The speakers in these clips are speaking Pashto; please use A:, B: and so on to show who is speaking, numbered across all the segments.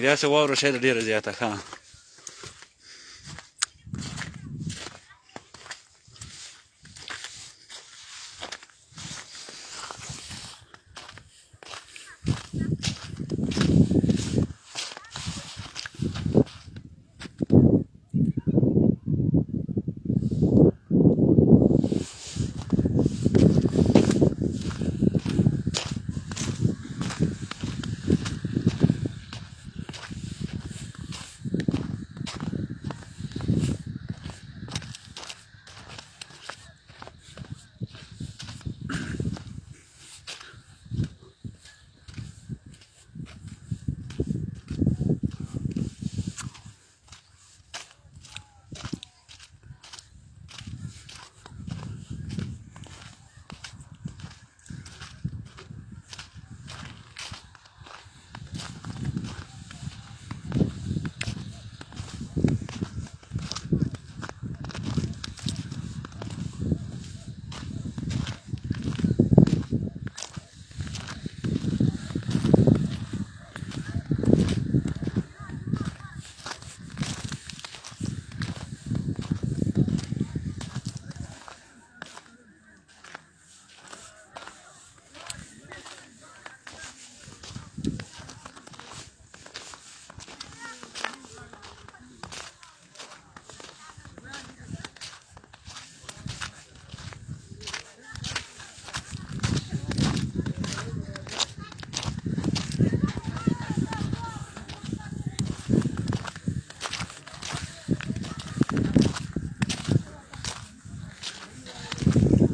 A: داسې واوره شاید ډېره زیاته ښه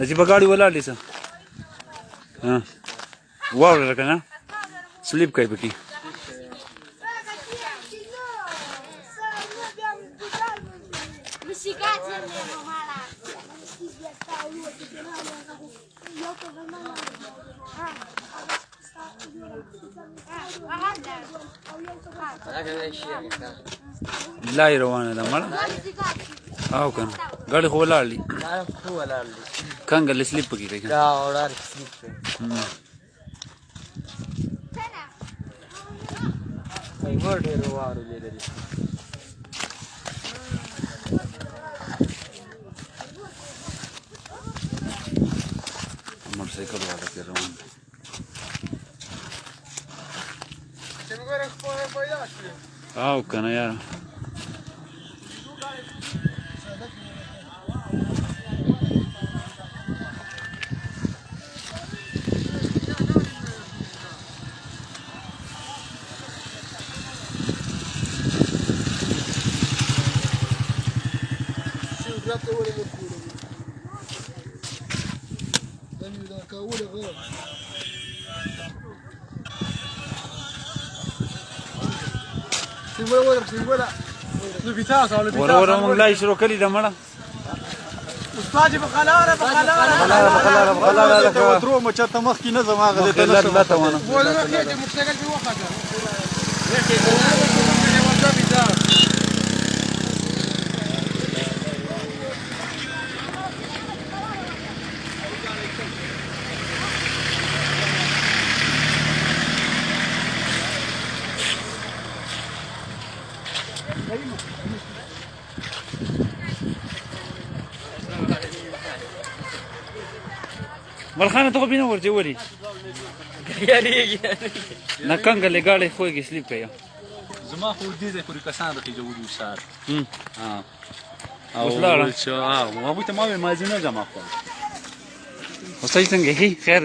A: نجيبه गाड़ी ولاړ دي څه ها واوره کنه سلیپ کوي پکې لا روانه ده مړه او کنه गाड़ी خو ولاړ دي څنګه سلیپ پکې کوي دا اورار سلیپ کوي ور ډېر واره لري موټرسایکل والا کې روان او کنه یار ورا موږ لا شروع کړی د مړه استاد بخلاره لکه وترو مچته مخ کې نه زماغه دې لا ته ونه موټرسایکل به وخاګه ملخانه ته بینه ورته وری یاري نه څنګه لګاړې خوږی سلیپ کوي زما خو دې دې پوری کسان راځي جوړو سار اوس لا ما بوته ما مازینه جمع کړ اوس څنګه هي خیر